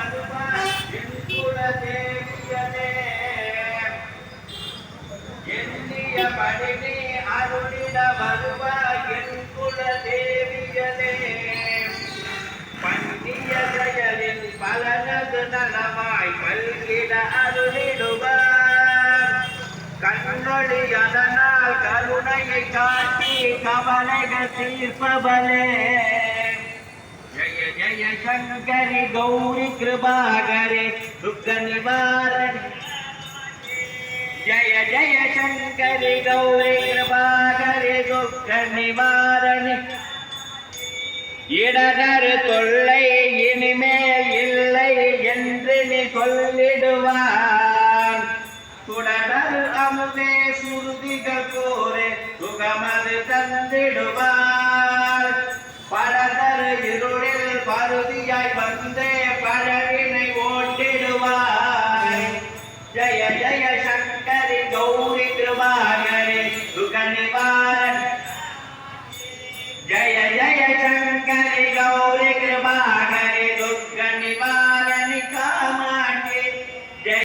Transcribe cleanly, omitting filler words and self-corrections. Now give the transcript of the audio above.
வருவாய் என் குலதேவியனே எண்ணியபடி நீ அருளிட வருவாய் என் குலதேவியனே பண்ணிய செயலின் பலனது நலமாய் பல்கிட அருளிடுவார் கண்ணொளி அதனால் கருணையை காட்டி கவலைகள் தீர்ப்பவளே ஜய ஜய சங்கரி கௌரி கிருபாகரே துக்க நிவாரணி ஜய ஜய சங்கரி கௌரி கிருபாகரே துக்க நிவாரணி இடகரு தொல்லை இனிமேல் இல்லை என்று நீ சொல்லிடுவார் சுடகரு அமுதே சுருதிகள் கோரே சுகமது தந்திடுவார் பலதரு இருளில் பருதியாய் வந்தே பழவினை ஓட்டிடுவார் ஜய ஜய சங்கரி கௌரி கிருபாகரே சுக நிவாரணி ஜய ஜய சங்கரி